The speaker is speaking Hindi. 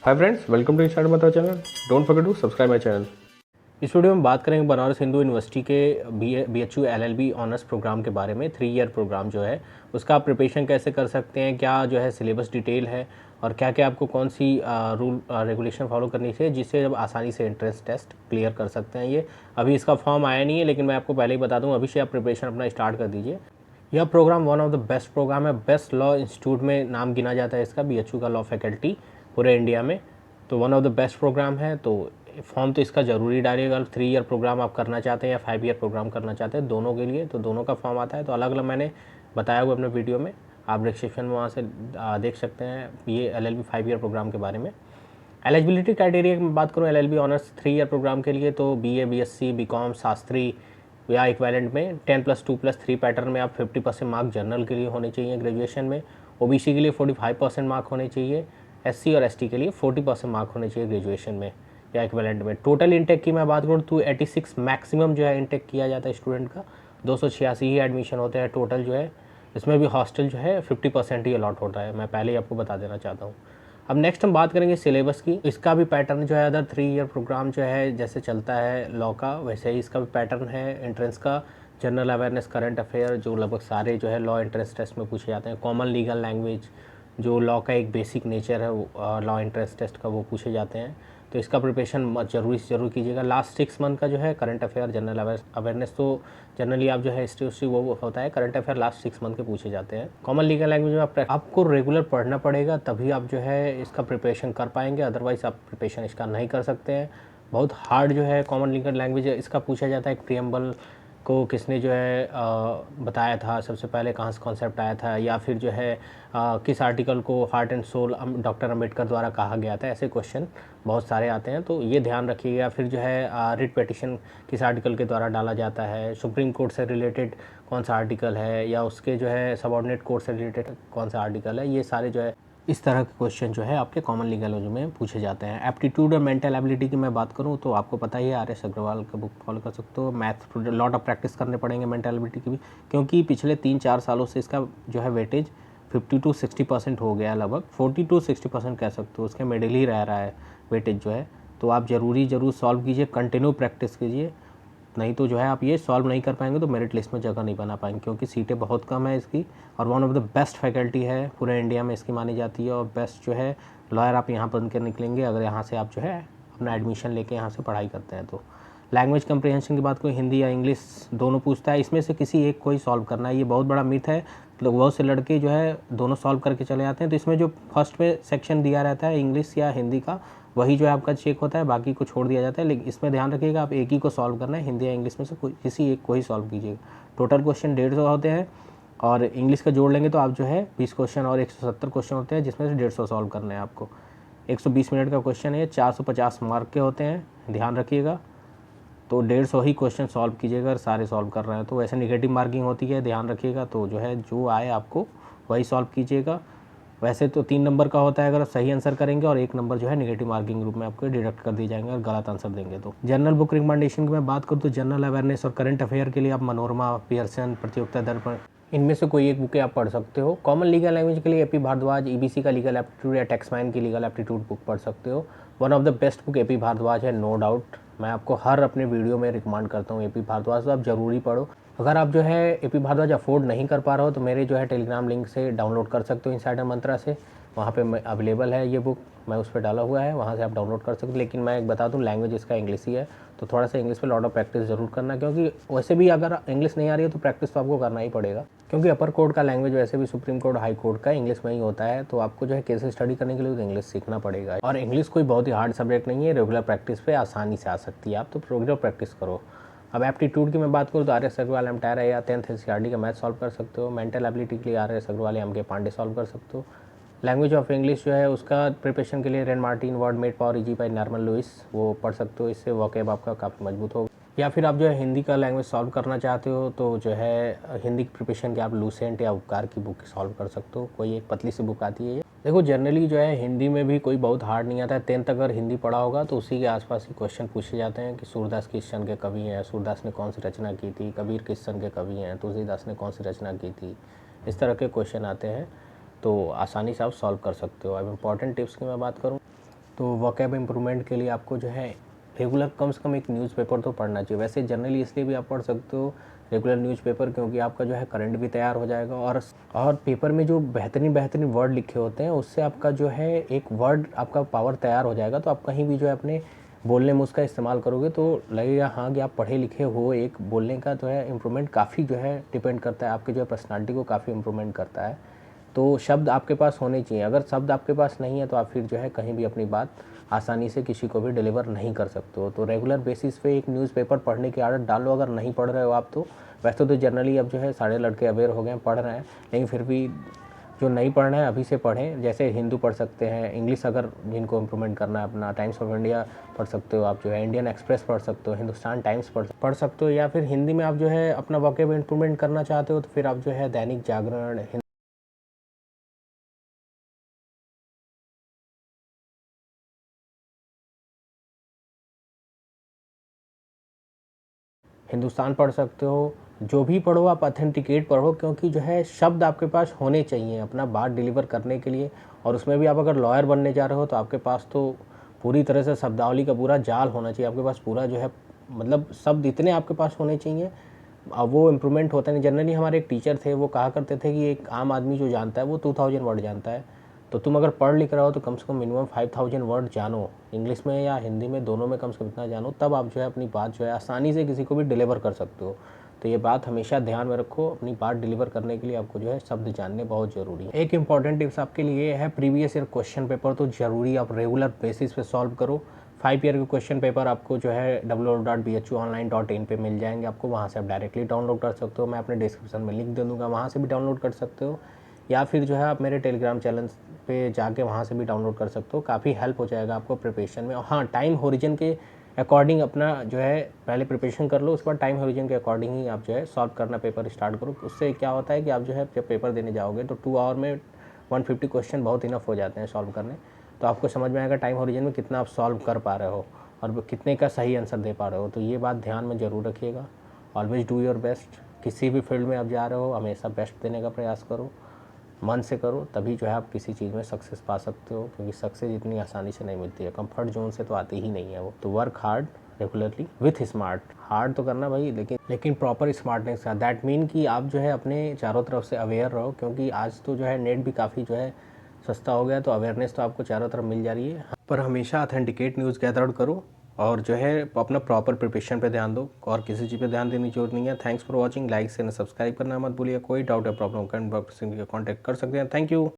Hi friends, welcome to start Mata channel. Don't forget to subscribe my channel. इस वीडियो में बात करेंगे बनारस हिंदू यूनिवर्सिटी के BHU LLB ऑनर्स प्रोग्राम के बारे में। 3 ईयर प्रोग्राम जो है उसका आप प्रिपरेशन कैसे कर सकते हैं, क्या जो है सिलेबस डिटेल है और क्या क्या आपको कौन सी रूल रेगुलेशन फॉलो करनी चाहिए जिससे जब आसानी से एंट्रेंस टेस्ट क्लियर कर सकते हैं। ये अभी इसका फॉर्म आया नहीं है, लेकिन मैं आपको पहले ही बता दूँ, अभी से आप प्रिपरेशन अपना स्टार्ट कर दीजिए। यह program one of the best program है, बेस्ट लॉ इंस्टीट्यूट में नाम गिना जाता है इसका, BHU का लॉ फैकल्टी पूरे इंडिया में। तो one of the best program है, तो फॉर्म तो इसका ज़रूरी डालिएगा। 3 ईयर प्रोग्राम आप करना चाहते हैं या 5 ईयर प्रोग्राम करना चाहते हैं, दोनों के लिए तो दोनों का फॉर्म आता है। तो अलग अलग मैंने बताया हुआ अपने वीडियो में, आप डिस्क्रिप्शन में वहाँ से देख सकते हैं ये LLB 5 ईयर प्रोग्राम के बारे में। एलिजिबिलिटी क्राइटेरिया की बात करूँ LLB ऑनर्स 3 ईयर प्रोग्राम के लिए, तो BA BSc BCom शास्त्री या इक्विवेलेंट में 10+2+3 पैटर्न में आप 50% मार्क जनरल के लिए होने चाहिए ग्रेजुएशन में। OBC के लिए 45% मार्क होने चाहिए। SC और ST के लिए 40% मार्क होने चाहिए ग्रेजुएशन में या इक्विवेलेंट में। टोटल इंटेक की मैं बात करूँ तो 86 मैक्सिमम जो है इंटेक किया जाता है स्टूडेंट का, 286 ही एडमिशन होते हैं टोटल जो है। इसमें भी हॉस्टल जो है 50% ही अलॉट होता है, मैं पहले ही आपको बता देना चाहता हूँ। अब नेक्स्ट हम बात करेंगे सिलेबस की। इसका भी पैटर्न जो है अदर 3 ईयर प्रोग्राम जो है जैसे चलता है लॉ का, वैसे ही इसका भी पैटर्न है एंट्रेंस का। जनरल अवेयरनेस, करंट अफेयर जो लगभग सारे जो है लॉ एंट्रेंस टेस्ट में पूछे जाते हैं। कॉमन लीगल लैंग्वेज जो लॉ का एक बेसिक नेचर है लॉ एंट्रेंस टेस्ट का, वो पूछे जाते हैं। तो इसका प्रिपरेशन जरूरी से जरूर कीजिएगा। लास्ट 6 मंथ का जो है करंट अफेयर, जनरल अवेयरनेस तो जनरली आप जो है हिस्ट्री वो होता है, करंट अफेयर लास्ट 6 मंथ के पूछे जाते हैं। कॉमन लीगल लैंग्वेज में आपको रेगुलर पढ़ना पड़ेगा, तभी आप जो है इसका प्रिपरेशन कर पाएंगे, अदरवाइज आप प्रिपरेशन इसका नहीं कर सकते हैं। बहुत हार्ड जो है कॉमन लीगल लैंग्वेज इसका पूछा जाता है। प्रियम्बल को किसने जो है बताया था, सबसे पहले कहाँ से कॉन्सेप्ट आया था, या फिर जो है किस आर्टिकल को heart and soul doctor Ambedkar द्वारा कहा गया था, ऐसे क्वेश्चन बहुत सारे आते हैं, तो ये ध्यान रखिएगा। फिर जो है रिट पिटिशन किस आर्टिकल के द्वारा डाला जाता है, सुप्रीम कोर्ट से रिलेटेड कौन सा आर्टिकल है, या उसके जो है सबऑर्डिनेट कोर्ट से रिलेटेड कौन सा आर्टिकल है, ये सारे जो है इस तरह के क्वेश्चन जो है आपके कॉमन लीगल लैंग्वेज में पूछे जाते हैं। एप्टीट्यूड और मेंटल एबिलिटी की मैं बात करूं तो आपको पता ही है, RS अग्रवाल का बुक फॉलो कर सकते हो। मैथ लॉट ऑफ प्रैक्टिस करने पड़ेंगे मेंटल एबिलिटी की भी, क्योंकि पिछले 3-4 सालों से इसका जो है वेटेज 50 से 60% हो गया, लगभग 40 से 60% कह सकते हो, उसके मिडिल ही रह रहा है वेटेज जो है। तो आप ज़रूर सॉल्व कीजिए, कंटिन्यू प्रैक्टिस कीजिए, नहीं तो जो है आप ये सॉल्व नहीं कर पाएंगे तो मेरिट लिस्ट में जगह नहीं बना पाएंगे, क्योंकि सीटें बहुत कम है इसकी। और one of the best faculty है पूरे इंडिया में इसकी मानी जाती है, और बेस्ट जो है लॉयर आप यहाँ बन के निकलेंगे अगर यहाँ से आप जो है अपना एडमिशन लेके यहाँ से पढ़ाई करते हैं। तो लैंग्वेज कंप्रीहेंशन की बात करें, हिंदी या इंग्लिश दोनों पूछता है, इसमें से किसी एक को ही सॉल्व करना है। ये बहुत बड़ा मिथ है, लोग बहुत से लड़के जो है दोनों सॉल्व करके चले जाते हैं। तो इसमें जो फर्स्ट में सेक्शन दिया रहता है इंग्लिश या हिंदी का, वही जो है आपका चेक होता है, बाकी को छोड़ दिया जाता है। लेकिन इसमें ध्यान रखिएगा आप एक ही को सॉल्व करना है, हिंदी या इंग्लिश में से कोई किसी एक को ही सॉल्व कीजिएगा। टोटल क्वेश्चन 150 होते हैं, और इंग्लिश का जोड़ लेंगे तो आप जो है 20 क्वेश्चन और 170 क्वेश्चन होते हैं, जिसमें से 150 सॉल्व करने हैं आपको। 120 मिनट का क्वेश्चन है, 450 मार्क के होते हैं, ध्यान रखिएगा। तो 150 ही क्वेश्चन सॉल्व कीजिएगा अगर सारे सॉल्व कर रहे हैं तो। वैसे निगेटिव मार्किंग होती है, ध्यान रखिएगा। तो जो है जो आए आपको वही सॉल्व कीजिएगा। वैसे तो 3 नंबर का होता है अगर आप सही आंसर करेंगे, और 1 नंबर जो है नेगेटिव मार्किंग ग्रुप में आपको डिडक्ट कर दिए जाएंगे अगर गलत आंसर देंगे तो। जनरल बुक रिकमेंडेशन की मैं बात करूँ तो जनरल अवेयरनेस और करंट अफेयर के लिए आप मनोरमा, पियर्सन, प्रतियोगिता दर्पण, इनमें से कोई एक बुक आप पढ़ सकते हो। कॉमन लीगल लैंग्वेज के लिए AP भारद्वाज, EBC का लीगल एप्टीट्यूड या टैक्समैन की लीगल एप्टीट्यूड बुक पढ़ सकते हो। One of the best book AP Bhardwaj है, नो डाउट। मैं आपको हर अपने वीडियो में रिकमेंड करता हूँ AP भारद्वाज, तो आप ज़रूरी पढ़ो। अगर आप जो है AP भारद्वाज अफोर्ड नहीं कर पा रहे हो तो मेरे जो है टेलीग्राम लिंक से डाउनलोड कर सकते हो, इनसाइडर मंत्रा से, वहाँ पे अवेलेबल है ये बुक, मैं उस पर डाला हुआ है, वहाँ से आप डाउनलोड कर सकते हो। लेकिन मैं एक बता दूँ, लैंग्वेज इसका इंग्लिश ही है, तो थोड़ा सा इंग्लिश पे लॉट ऑफ प्रैक्टिस ज़रूर करना, क्योंकि वैसे भी अगर इंग्लिश नहीं आ रही है तो प्रैक्टिस तो आपको करना ही पड़ेगा, क्योंकि अपर कोर्ट का लैंग्वेज वैसे भी सुप्रीम कोर्ट, हाई कोर्ट का इंग्लिश में ही होता है। तो आपको जो है केस स्टडी करने के लिए तो इंग्लिश सीखना पड़ेगा, और इंग्लिश कोई बहुत ही हार्ड सब्जेक्ट नहीं है, रेगुलर प्रैक्टिस पे आसानी से आ सकती है, आप तो रेगुलर प्रैक्टिस करो। अब एप्टीट्यूड की मैं बात करूँ तो RS अग्रवाल, एमटायर या 10th NCERT का मैथ सॉल्व कर सकते हो। मेंटल एबिलिटी के लिए RS अग्रवाल या MK पांडे सॉल्व कर सकते हो। लैंग्वेज ऑफ इंग्लिश जो है उसका प्रिपरेशन के लिए Wren Martin, word made power easy by Norman Lewis, वो पढ़ सकते हो, इससे वोकैब आपका काफ़ी मजबूत होगा। या फिर आप जो है हिंदी का लैंग्वेज सॉल्व करना चाहते हो तो जो है हिंदी की प्रिपरेशन के आप लूसेंट या उपकार की बुक सॉल्व कर सकते हो, कोई एक पतली सी बुक आती है। देखो जनरली जो है हिंदी में भी कोई बहुत हार्ड नहीं आता है, 10th अगर हिंदी पढ़ा होगा तो उसी के आसपास ही क्वेश्चन पूछे जाते हैं कि सूरदास किस सन के कवि हैं, सूरदास ने कौन सी रचना की थी, कबीर किस सन के कवि हैं, तुलसीदास ने कौन सी रचना की थी, इस तरह के क्वेश्चन आते हैं, तो आसानी से आप सॉल्व कर सकते हो। अब इम्पॉर्टेंट टिप्स की मैं बात करूँ तो वोकैब इम्प्रूवमेंट के लिए आपको जो है रेगुलर कम से कम एक न्यूज़पेपर तो पढ़ना चाहिए। वैसे जनरली इसलिए भी आप पढ़ सकते हो रेगुलर न्यूज़पेपर, क्योंकि आपका जो है करंट भी तैयार हो जाएगा और पेपर में जो बेहतरीन वर्ड लिखे होते हैं उससे आपका जो है एक वर्ड आपका पावर तैयार हो जाएगा। तो आप कहीं भी जो है अपने बोलने में उसका इस्तेमाल करोगे तो लगेगा हाँ कि आप पढ़े लिखे हो। एक बोलने का जो है इम्प्रूवमेंट काफ़ी जो है डिपेंड करता है, आपके जो है पर्सनालिटी को काफ़ी इम्प्रूवमेंट करता है। तो शब्द आपके पास होने चाहिए। अगर शब्द आपके पास नहीं है तो आप फिर जो है कहीं भी अपनी बात आसानी से किसी को भी डिलीवर नहीं कर सकते हो। तो रेगुलर बेसिस पे एक न्यूज़पेपर पढ़ने की आदत डालो। अगर नहीं पढ़ रहे हो आप तो वैसे तो जनरली अब जो है सारे लड़के अवेयर हो गए हैं, पढ़ रहे हैं, लेकिन फिर भी जो नहीं पढ़ना है अभी से पढ़ें। जैसे हिंदू पढ़ सकते हैं, इंग्लिश अगर जिनको इम्प्रूवमेंट करना है अपना टाइम्स ऑफ इंडिया पढ़ सकते हो, आप जो है इंडियन एक्सप्रेस पढ़ सकते हो, हिंदुस्तान टाइम्स पढ़ सकते हो, या फिर हिंदी में आप जो है अपना वोकैब इम्प्रूवमेंट करना चाहते हो तो फिर आप जो है दैनिक जागरण, हिंदुस्तान पढ़ सकते हो। जो भी पढ़ो आप ऑथेंटिकेट पढ़ो, क्योंकि जो है शब्द आपके पास होने चाहिए अपना बात डिलीवर करने के लिए। और उसमें भी आप अगर लॉयर बनने जा रहे हो तो आपके पास तो पूरी तरह से शब्दावली का पूरा जाल होना चाहिए। आपके पास पूरा जो है मतलब शब्द इतने आपके पास होने चाहिए। अब वो इम्प्रूवमेंट होता नहीं। जनरली हमारे एक टीचर थे, वो कहा करते थे कि एक आम आदमी जो जानता है वो 2000 वर्ड जानता है। तो तुम अगर पढ़ लिख रहे हो तो कम से कम मिनिमम 5000 वर्ड जानो, इंग्लिश में या हिंदी में, दोनों में कम से कम इतना जानो, तब आप जो है अपनी बात जो है आसानी से किसी को भी डिलीवर कर सकते हो। तो ये बात हमेशा ध्यान में रखो, अपनी बात डिलीवर करने के लिए आपको जो है शब्द जानने बहुत ज़रूरी है। एक इंपॉर्टेंट टिप्स आपके लिए है, प्रीवियस ईयर क्वेश्चन पेपर तो ज़रूरी आप रेगुलर बेसिस पे सॉल्व करो। 5 ईयर के क्वेश्चन पेपर आपको जो है www.bhuonline.in पे मिल जाएंगे आपको, वहाँ से आप डायरेक्टली डाउनलोड कर सकते हो। मैं अपने डिस्क्रिप्शन में लिंक दे दूँगा, वहाँ से भी डाउनलोड कर सकते हो, या फिर जो है आप मेरे टेलीग्राम चैनल पे जाके वहाँ से भी डाउनलोड कर सकते हो। काफ़ी हेल्प हो जाएगा आपको प्रिपरेशन में। हाँ, टाइम होरिजन के अकॉर्डिंग अपना जो है पहले प्रिपरेशन कर लो, उसके बाद टाइम होरिजन के अकॉर्डिंग ही आप जो है सॉल्व करना पेपर स्टार्ट करो। उससे क्या होता है कि आप जो है जब पेपर देने जाओगे तो 2 आवर में 150 क्वेश्चन बहुत इनफ हो जाते हैं सॉल्व करने। तो आपको समझ में आएगा टाइम होरिजन में कितना आप सॉल्व कर पा रहे हो और कितने का सही आंसर दे पा रहे हो। तो ये बात ध्यान में ज़रूर रखिएगा। Always do your best. किसी भी फील्ड में आप जा रहे हो हमेशा बेस्ट देने का प्रयास करो, मन से करो, तभी जो है आप किसी चीज़ में सक्सेस पा सकते हो। क्योंकि सक्सेस इतनी आसानी से नहीं मिलती है, कंफर्ट जोन से तो आती ही नहीं है वो। तो work hard regularly with smart. Hard तो करना भाई, लेकिन प्रॉपर स्मार्टनेस का। दैट मीन कि आप जो है अपने चारों तरफ से अवेयर रहो, क्योंकि आज तो जो है नेट भी काफ़ी जो है सस्ता हो गया, तो अवेयरनेस तो आपको चारों तरफ मिल जा रही है। पर हमेशा ऑथेंटिकेट न्यूज़ गैदर करो और जो है अपना प्रॉपर प्रिपरेशन पे ध्यान दो, और किसी चीज़ पे ध्यान देने की जरूरत नहीं है। Thanks for watching. लाइक से सब्सक्राइब करना मत भूलिए। कोई डाउट या प्रॉब्लम कमेंट बॉक्स में कॉन्टैक्ट कर सकते हैं। Thank you.